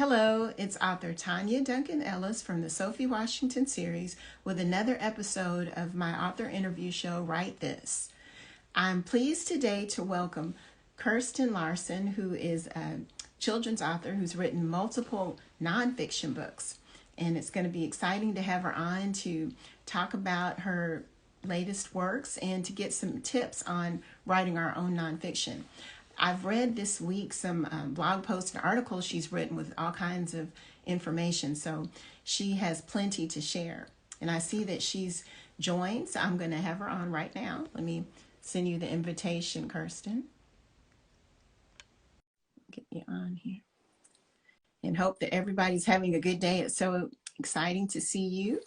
Hello, it's author Tonya Duncan Ellis from the Sophie Washington series with another episode of my author interview show, Write This. I'm pleased today to welcome Kirsten Larson, who is a children's author who's written multiple nonfiction books. And it's going to be exciting to have her on to talk about her latest works and to get some tips on writing our own nonfiction. I've read this week some blog posts and articles she's written with all kinds of information, so she has plenty to share. And I see that she's joined, so I'm going to have her on right now. Let me send you the invitation, Kirsten. Get you on here. And hope that everybody's having a good day. It's so exciting to see you.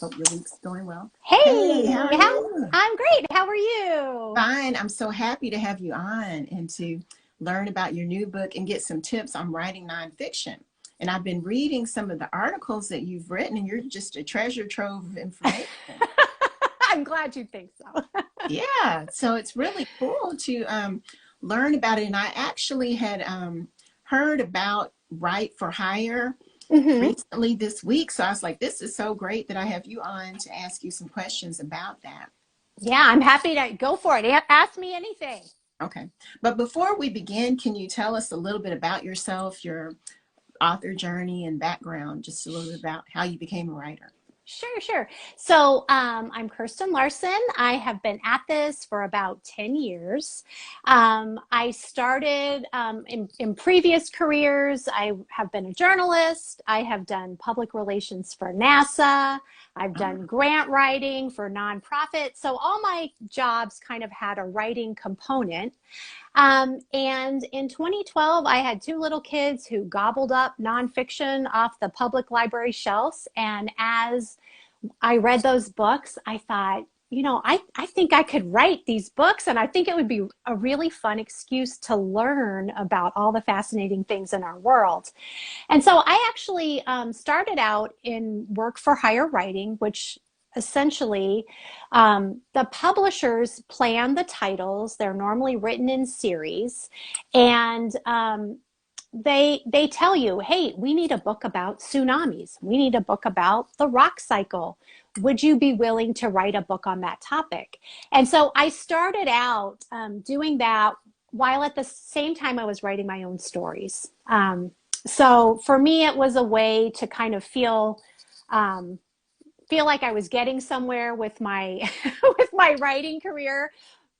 Hope your week's going well. Hey, how are you? I'm great. How are you? Fine. I'm so happy to have you on and to learn about your new book and get some tips on writing nonfiction. And I've been reading some of the articles that you've written, and you're just a treasure trove of information. I'm glad you think so. Yeah. So it's really cool to learn about it. And I actually had heard about Write for Hire recently this week. So I was like, this is so great that I have you on to ask you some questions about that. Yeah, I'm happy to go for it. Ask me anything. Okay. But before we begin, can you tell us a little bit about yourself, your author journey and background, just a little bit about how you became a writer? Sure. So I'm Kirsten Larson. I have been at this for about 10 years. I started in previous careers. I have been a journalist. I have done public relations for NASA. I've done grant writing for nonprofits. So all my jobs kind of had a writing component. And in 2012, I had two little kids who gobbled up nonfiction off the public library shelves. And as I read those books, I thought, I think I could write these books, and I think it would be a really fun excuse to learn about all the fascinating things in our world. And so I actually started out in work for hire writing, which essentially the publishers plan the titles. They're normally written in series, and they tell you, hey, we need a book about tsunamis. We need a book about the rock cycle. Would you be willing to write a book on that topic? And so I started out doing that while at the same time I was writing my own stories. So for me, it was a way to kind of feel like I was getting somewhere with my with my writing career,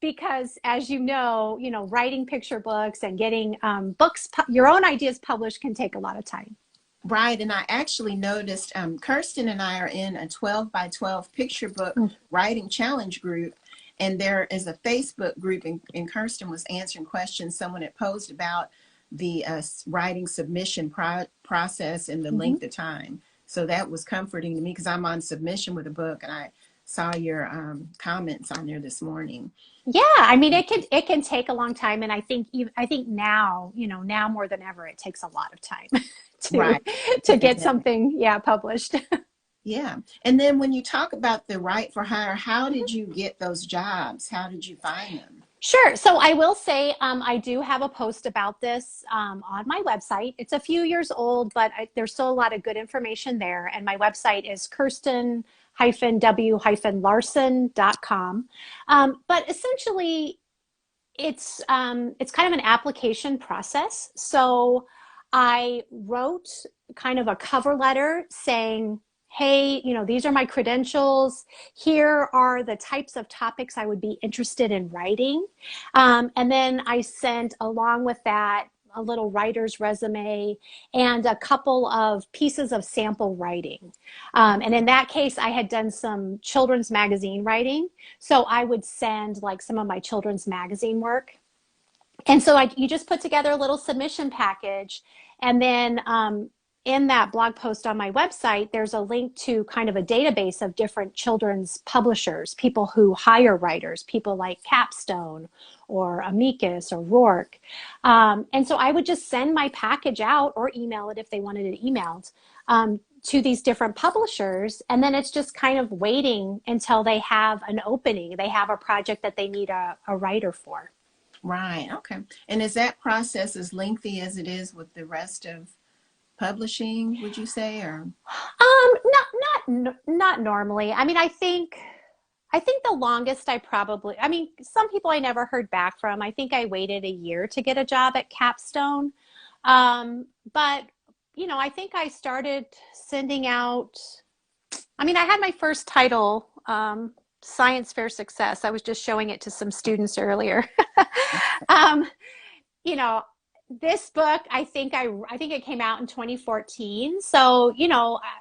because as you know, writing picture books and getting your own ideas published can take a lot of time. Right. And I actually noticed Kirsten and I are in a 12 by 12 picture book writing challenge group. And there is a Facebook group, and Kirsten was answering questions. Someone had posed about the writing submission process and the length of time. So that was comforting to me because I'm on submission with a book, and I saw your comments on there this morning. Yeah, I mean, it can take a long time, and I think now, now more than ever, it takes a lot of time to get something published. Yeah. And then when you talk about the Write for Hire, how did you get those jobs? How did you find them? Sure. So I will say I do have a post about this on my website. It's a few years old, but there's still a lot of good information there. And my website is Kirsten-W-Larson.com. But essentially, it's kind of an application process. So I wrote kind of a cover letter saying, hey, these are my credentials. Here are the types of topics I would be interested in writing. And then I sent along with that a little writer's resume and a couple of pieces of sample writing. And in that case, I had done some children's magazine writing. So I would send like some of my children's magazine work. And so you just put together a little submission package. And then in that blog post on my website, there's a link to kind of a database of different children's publishers, people who hire writers, people like Capstone or Amicus or Rourke. And so I would just send my package out or email it if they wanted it emailed to these different publishers. And then it's just kind of waiting until they have an opening. They have a project that they need a writer for. Right. Okay. And is that process as lengthy as it is with the rest of publishing, would you say, or? Not normally. I mean, I think the longest I mean, some people I never heard back from. I think I waited a year to get a job at Capstone. But, I think I started sending out, I mean, I had my first title, Science Fair Success. I was just showing it to some students earlier. um, you know, this book, I think it came out in 2014. So,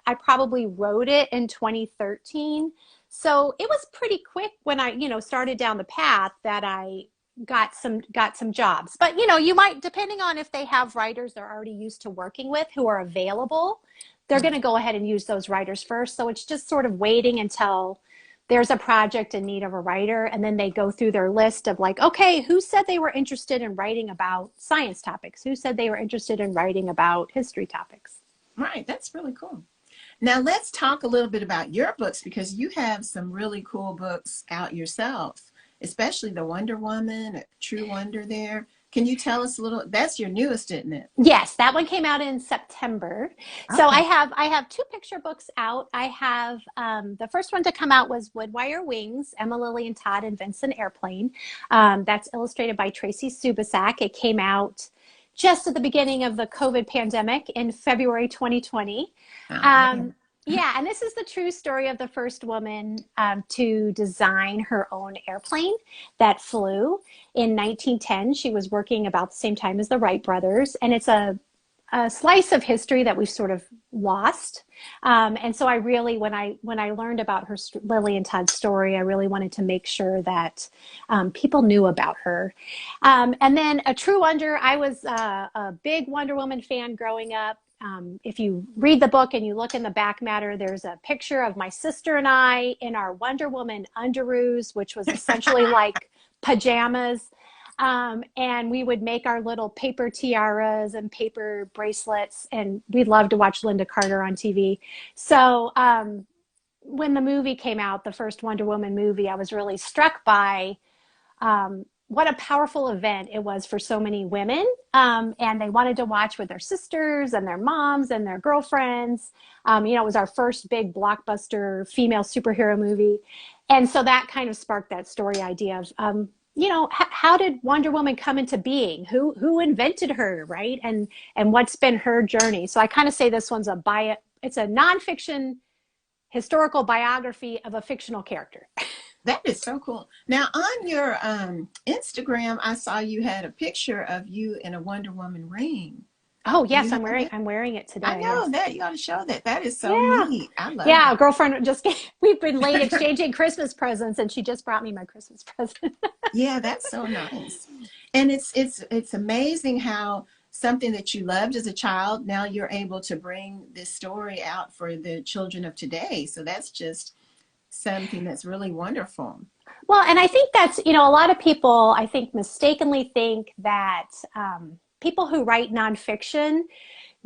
I probably wrote it in 2013. So it was pretty quick when I, started down the path that I got some jobs. But, you might, depending on if they have writers they're already used to working with who are available, they're going to go ahead and use those writers first. So it's just sort of waiting until there's a project in need of a writer, and then they go through their list of like, okay, who said they were interested in writing about science topics? Who said they were interested in writing about history topics? Right, that's really cool. Now let's talk a little bit about your books, because you have some really cool books out yourself, especially the Wonder Woman, True Wonder there. Can you tell us a little? That's your newest, isn't it? Yes, that one came out in September. So Okay. I have two picture books out. I have the first one to come out was Woodwire Wings, Emma Lillian Todd invents an airplane. That's illustrated by Tracy Subisak. It came out just at the beginning of the COVID pandemic in February 2020. Man. Yeah, and this is the true story of the first woman to design her own airplane that flew. In 1910, she was working about the same time as the Wright brothers, and it's a slice of history that we've sort of lost. And so I really, when I learned about her Lily and Todd's story, I really wanted to make sure that people knew about her. And then A True Wonder, I was a big Wonder Woman fan growing up. If you read the book and you look in the back matter, there's a picture of my sister and I in our Wonder Woman underoos, which was essentially like pajamas. And we would make our little paper tiaras and paper bracelets, and we loved to watch Linda Carter on TV. So when the movie came out, the first Wonder Woman movie, I was really struck by what a powerful event it was for so many women. And they wanted to watch with their sisters and their moms and their girlfriends. It was our first big blockbuster female superhero movie. And so that kind of sparked that story idea of, how did Wonder Woman come into being? Who invented her, right? And what's been her journey? So I kind of say this one's it's a nonfiction historical biography of a fictional character. That is so cool. Now, on your Instagram, I saw you had a picture of you in a Wonder Woman ring. Oh yes, I'm wearing it today. I know yes. that. You got to show that. That is so neat. I love Yeah, it. a girlfriend we've been late exchanging Christmas presents, and she just brought me my Christmas present. Yeah, that's so nice. And it's amazing how something that you loved as a child, now you're able to bring this story out for the children of today. So that's just something that's really wonderful. Well, and I think that's, a lot of people, I think, mistakenly think that people who write nonfiction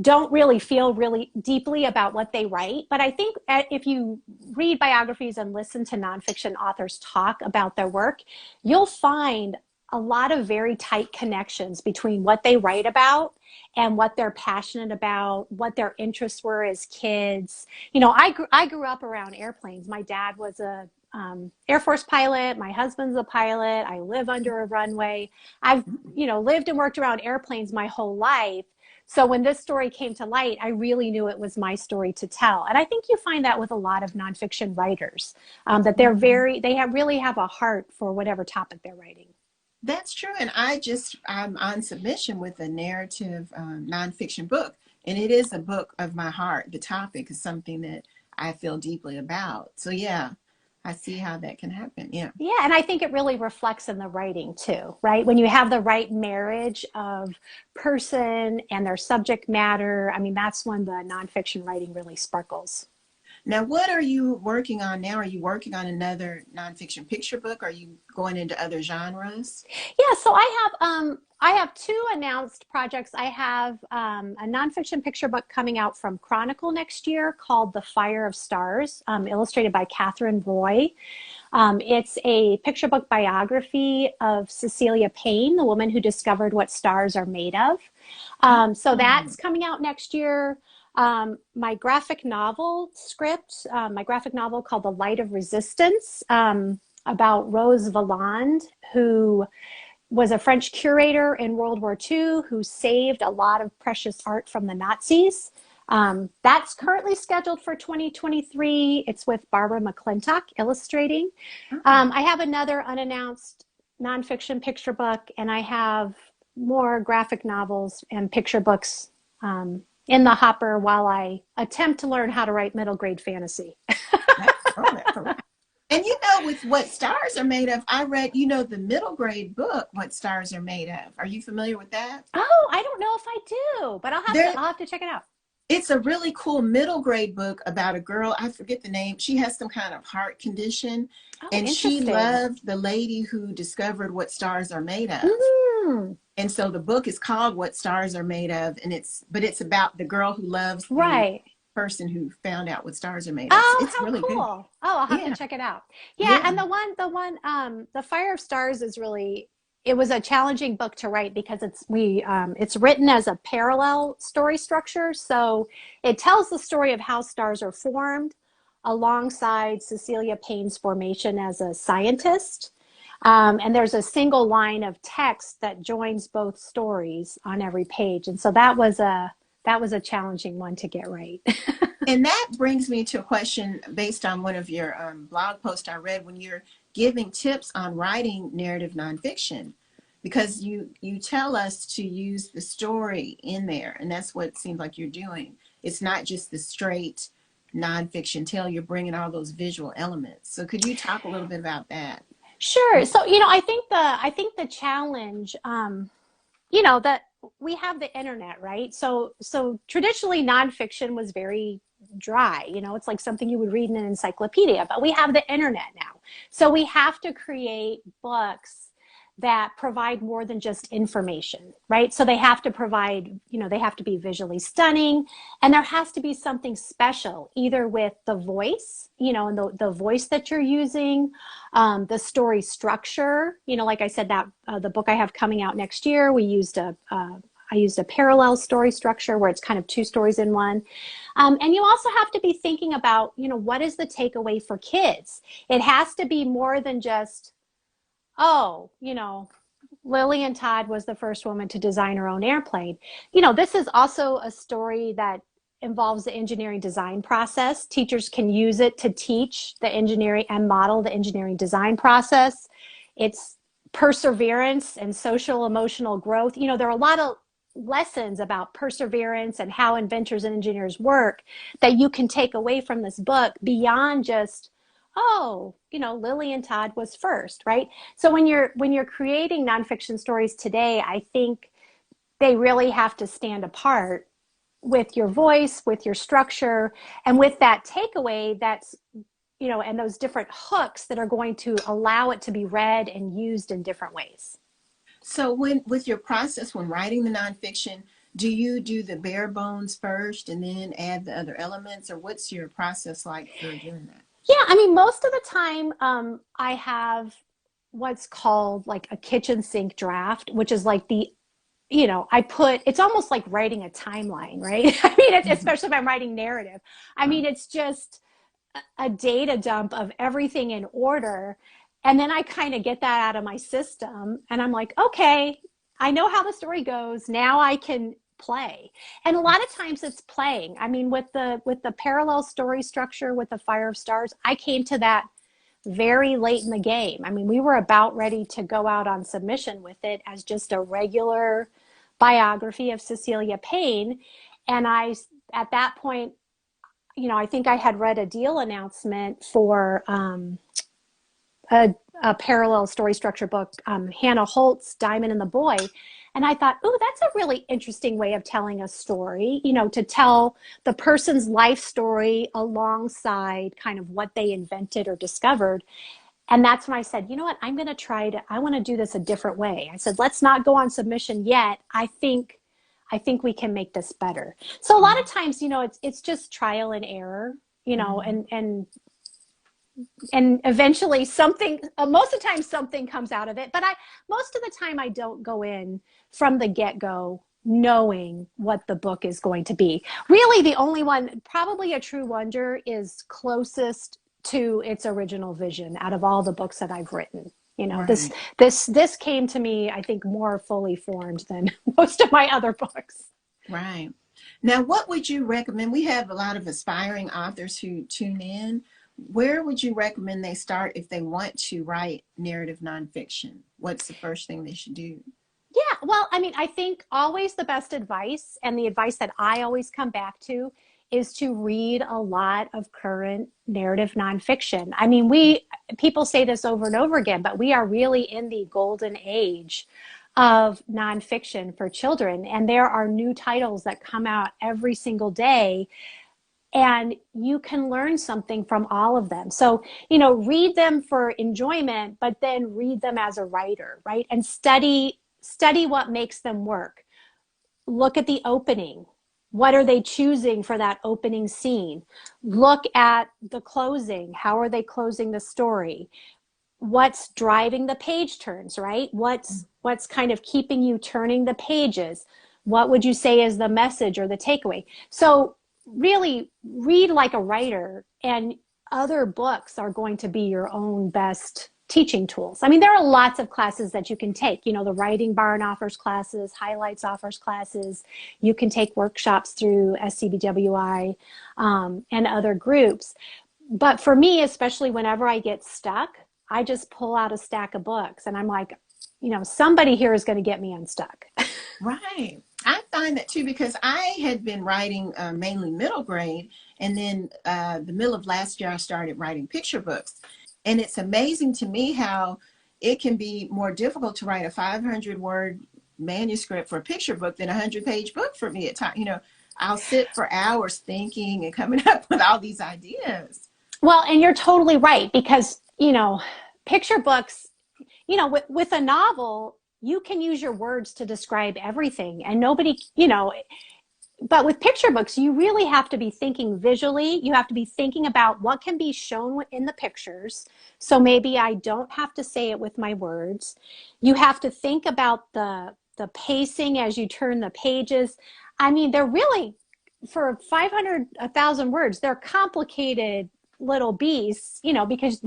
don't really feel really deeply about what they write. But I think if you read biographies and listen to nonfiction authors talk about their work, you'll find a lot of very tight connections between what they write about and what they're passionate about, what their interests were as kids. I grew up around airplanes. My dad was a Air Force pilot. My husband's a pilot. I live under a runway. I've, lived and worked around airplanes my whole life. So when this story came to light, I really knew it was my story to tell. And I think you find that with a lot of nonfiction writers, that really have a heart for whatever topic they're writing. That's true. And I'm on submission with a narrative nonfiction book. And it is a book of my heart. The topic is something that I feel deeply about. So yeah, I see how that can happen. Yeah. Yeah. And I think it really reflects in the writing too, right? When you have the right marriage of person and their subject matter, I mean, that's when the nonfiction writing really sparkles. Now, what are you working on now? Are you working on another nonfiction picture book? Are you going into other genres? Yeah, so I have two announced projects. I have a nonfiction picture book coming out from Chronicle next year called The Fire of Stars, illustrated by Catherine Roy. It's a picture book biography of Cecilia Payne, the woman who discovered what stars are made of. So that's coming out next year. My graphic novel script, my graphic novel called The Light of Resistance, about Rose Valland, who was a French curator in World War II who saved a lot of precious art from the Nazis. That's currently scheduled for 2023. It's with Barbara McClintock illustrating. I have another unannounced nonfiction picture book, and I have more graphic novels and picture books in the hopper while I attempt to learn how to write middle grade fantasy. That's all right. And with What Stars Are Made Of, I read, the middle grade book, What Stars Are Made Of. Are you familiar with that? Oh, I don't know if I do, but I'll have to check it out. It's a really cool middle grade book about a girl. I forget the name. She has some kind of heart condition, and she loved the lady who discovered what stars are made of. And so the book is called What Stars Are Made Of, and it's about the girl who loves the person who found out what stars are made of. Oh, it's how really cool. good. Oh, I'll have to check it out. Yeah, and the Fire of Stars is really, it was a challenging book to write because it's written as a parallel story structure. So it tells the story of how stars are formed alongside Cecilia Payne's formation as a scientist. And there's a single line of text that joins both stories on every page. And so that was a challenging one to get right. And that brings me to a question based on one of your blog posts I read when you're giving tips on writing narrative nonfiction, because you tell us to use the story in there, and that's what it seems like you're doing. It's not just the straight nonfiction tale, you're bringing all those visual elements. So could you talk a little bit about that? Sure. So, I think the challenge, that we have the internet, right? So traditionally nonfiction was very dry. It's like something you would read in an encyclopedia, but we have the internet now. So we have to create books that provide more than just information, right? So they have to provide, they have to be visually stunning, and there has to be something special, either with the voice, and the voice that you're using, the story structure, like I said, that the book I have coming out next year, I used a parallel story structure where it's kind of two stories in one. And you also have to be thinking about, what is the takeaway for kids? It has to be more than just, Lillian Todd was the first woman to design her own airplane. This is also a story that involves the engineering design process. Teachers can use it to teach the engineering and model the engineering design process. It's perseverance and social emotional growth. There are a lot of lessons about perseverance and how inventors and engineers work that you can take away from this book beyond just, Lillian Todd was first, right? So when you're creating nonfiction stories today, I think they really have to stand apart with your voice, with your structure, and with that takeaway that's, and those different hooks that are going to allow it to be read and used in different ways. So with your process when writing the nonfiction, do you do the bare bones first and then add the other elements, or what's your process like for doing that? Yeah, most of the time I have what's called like a kitchen sink draft, which is like it's almost like writing a timeline, right? Especially if I'm writing narrative. It's just a data dump of everything in order. And then I kind of get that out of my system and I'm like, okay, I know how the story goes. Now I can play. And a lot of times it's playing. With the parallel story structure with the Fire of Stars, I came to that very late in the game. We were about ready to go out on submission with it as just a regular biography of Cecilia Payne. And at that point, I think I had read a deal announcement for a parallel story structure book, Hannah Holt's Diamond and the Boy. And I thought, that's a really interesting way of telling a story, to tell the person's life story alongside kind of what they invented or discovered. And that's when I said, what, I want to do this a different way. I said, let's not go on submission yet. I think we can make this better. So a lot of times, it's just trial and error, and and eventually something, most of the time something comes out of it, but most of the time I don't go in from the get-go knowing what the book is going to be. Really, the only one, probably A True Wonder, is closest to its original vision out of all the books that I've written. You know, Right. this came to me, I think, more fully formed than most of my other books. Right. Now, what would you recommend? We have a lot of aspiring authors who tune in. Where would you recommend they start if they want to write narrative nonfiction? What's the first thing they should do? Yeah, well, I mean, I think always the best advice, and the advice that I always come back to, is to read a lot of current narrative nonfiction. I mean, people say this over and over again, but we are really in the golden age of nonfiction for children. And there are new titles that come out every single day, and you can learn something from all of them. So, you know, read them for enjoyment, but then read them as a writer, right? And study what makes them work. Look at the opening. What are they choosing for that opening scene? Look at the closing. How are they closing the story? What's driving the page turns, right? What's kind of keeping you turning the pages? What would you say is the message or the takeaway? So really read like a writer, and other books are going to be your own best teaching tools. I mean, there are lots of classes that you can take. You know, the Writing Barn offers classes, Highlights offers classes. You can take workshops through SCBWI and other groups. But for me, especially whenever I get stuck, I just pull out a stack of books and I'm like, you know, somebody here is going to get me unstuck. Right. I find that too, because I had been writing mainly middle grade, and then the middle of last year I started writing picture books. And it's amazing to me how it can be more difficult to write a 500-word manuscript for a picture book than a 100-page book for me at times. You know, I'll sit for hours thinking and coming up with all these ideas. Well, and you're totally right, because, you know, picture books, you know, with a novel, you can use your words to describe everything, and nobody, you know, but with picture books, you really have to be thinking visually. You have to be thinking about what can be shown in the pictures. So maybe I don't have to say it with my words. You have to think about the pacing as you turn the pages. I mean, they're really, for 500, 1,000 words, they're complicated little beasts, you know, because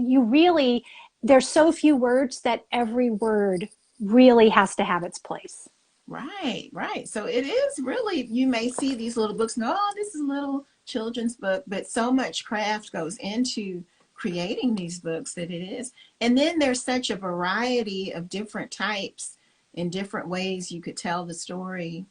there's so few words that every word really has to have its place. Right, right. So it is really, you may see these little books, no, oh, this is a little children's book, but so much craft goes into creating these books that it is. And then there's such a variety of different types and different ways you could tell the story.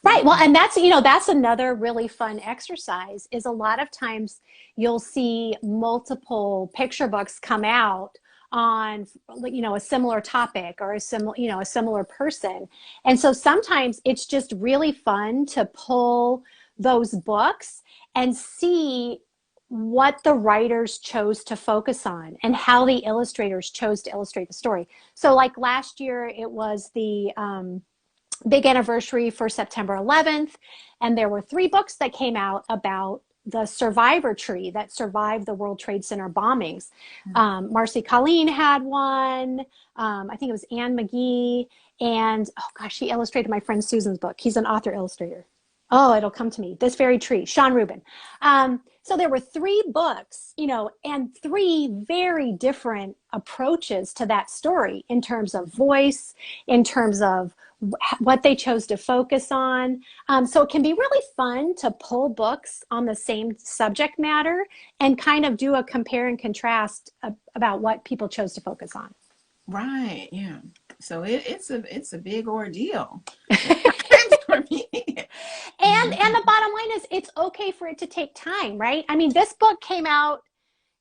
Right. Well, and that's, you know, that's another really fun exercise, is a lot of times you'll see multiple picture books come out on, you know, a similar topic or a similar person. And so sometimes it's just really fun to pull those books and see what the writers chose to focus on and how the illustrators chose to illustrate the story. So like last year, it was the big anniversary for September 11th. And there were 3 books that came out about the survivor tree that survived the World Trade Center bombings. Marcy Colleen had one. I think it was Anne McGee. And, oh gosh, she illustrated my friend Susan's book. He's an author illustrator. Oh, it'll come to me. This Very Tree, Sean Rubin. So there were 3 books, you know, and 3 very different approaches to that story in terms of voice, in terms of what they chose to focus on. So it can be really fun to pull books on the same subject matter and kind of do a compare and contrast about what people chose to focus on. Right, yeah. So it's a big ordeal for me. And the bottom line is, it's okay for it to take time, right? I mean, this book came out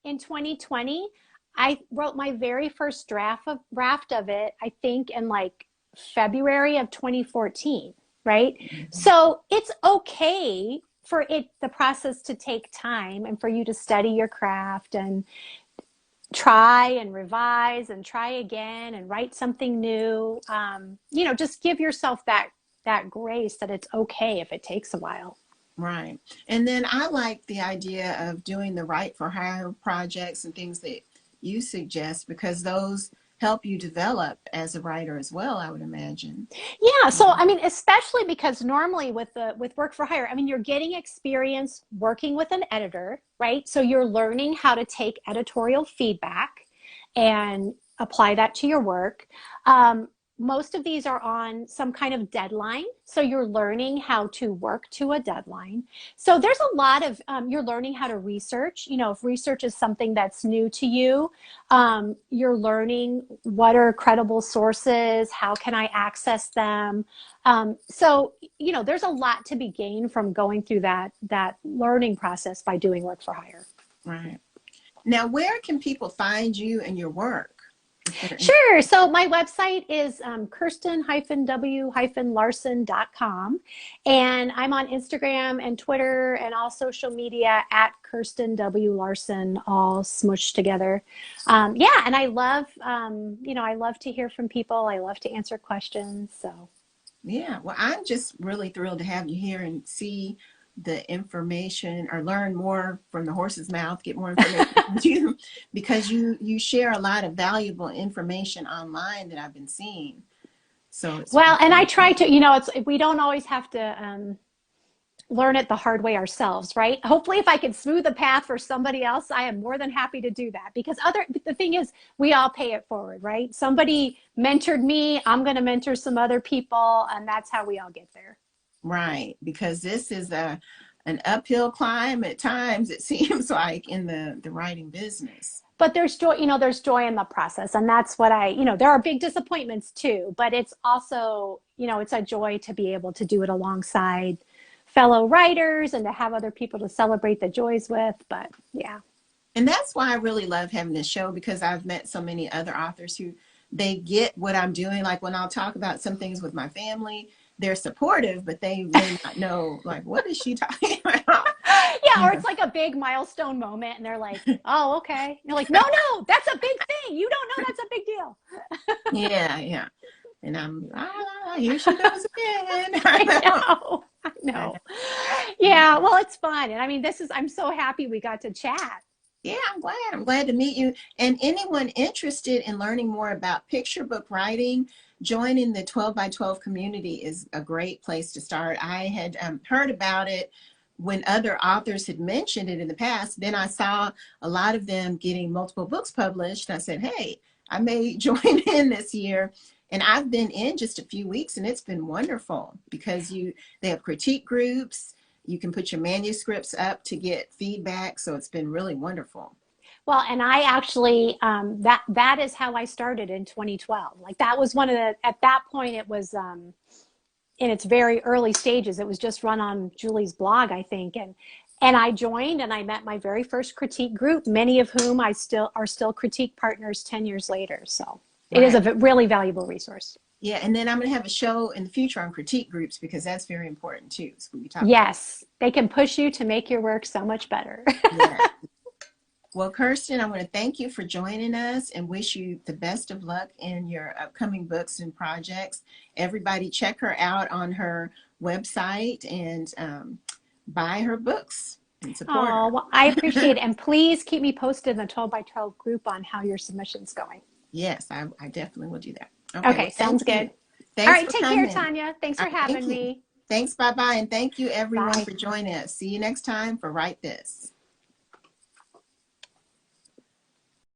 in 2020. I wrote my very first draft of it, I think, in like February of 2014, right? So it's okay for the process to take time, and for you to study your craft and try and revise and try again and write something new. You know, just give yourself that grace that it's okay if it takes a while. Right. And then I like the idea of doing the Write for Hire projects and things that you suggest, because those help you develop as a writer as well, I would imagine. Yeah, so Um, I mean, especially because normally with work for hire, I mean, you're getting experience working with an editor, right? So you're learning how to take editorial feedback and apply that to your work. Most of these are on some kind of deadline, so you're learning how to work to a deadline. So there's a lot of you're learning how to research. You know, if research is something that's new to you, you're learning what are credible sources, how can I access them. So you know, there's a lot to be gained from going through that learning process by doing work for hire. right. Now, where can people find you and your work? If they're in- Sure. So my website is Kirsten-W-Larson.com. And I'm on Instagram and Twitter and all social media at Kirsten W. Larson, all smushed together. Yeah, and I love, I love to hear from people. I love to answer questions. So. Yeah, well, I'm just really thrilled to have you here and see the information, or learn more from the horse's mouth, get more information from you, because you share a lot of valuable information online that I've been seeing. So it's Well, and I really try cool. to, we don't always have to learn it the hard way ourselves, right? Hopefully, if I can smooth the path for somebody else, I am more than happy to do that, because the thing is, we all pay it forward, right? Somebody mentored me, I'm going to mentor some other people, and that's how we all get there. Right, because this is an uphill climb at times, it seems like, in the writing business. But there's joy, there's joy in the process. And that's what there are big disappointments too, but it's also, it's a joy to be able to do it alongside fellow writers and to have other people to celebrate the joys with. But yeah. And that's why I really love having this show, because I've met so many other authors who, they get what I'm doing. Like when I'll talk about some things with my family, they're supportive, but they may not know, like, what is she talking about? Yeah, or Yeah. it's like a big milestone moment and they're like, oh, okay. And you're like, no, no, that's a big thing. You don't know that's a big deal. Yeah, yeah. And I'm, here she goes again. I know. I I know. know. Yeah, well, it's fun. And I mean, I'm so happy we got to chat. Yeah, I'm glad. I'm glad to meet you. And anyone interested in learning more about picture book writing, joining the 12 by 12 community is a great place to start. I had heard about it when other authors had mentioned it in the past. Then I saw a lot of them getting multiple books published. And I said, hey, I may join in this year. And I've been in just a few weeks, and it's been wonderful, because they have critique groups. You can put your manuscripts up to get feedback. So it's been really wonderful. Well, and I actually that is how I started in 2012. Like that was at that point it was in its very early stages. It was just run on Julie's blog, I think, and I joined and I met my very first critique group, many of whom are still critique partners 10 years later. So it is Right. a really valuable resource. Yeah. And then I'm going to have a show in the future on critique groups, because that's very important too. So we can talk about. Yes, they can push you to make your work so much better. Yeah. Well, Kirsten, I want to thank you for joining us and wish you the best of luck in your upcoming books and projects. Everybody check her out on her website and buy her books and support Oh, well, I appreciate it. And please keep me posted in the 12 by 12 group on how your submission's going. Yes, I definitely will do that. Okay, Well, sounds thank you. good. All Thanks right, for take care, coming. Tonya. Thanks All for right, thank having you. me. Thanks, bye-bye. And thank you everyone Bye. for joining us. See you next time for Write This.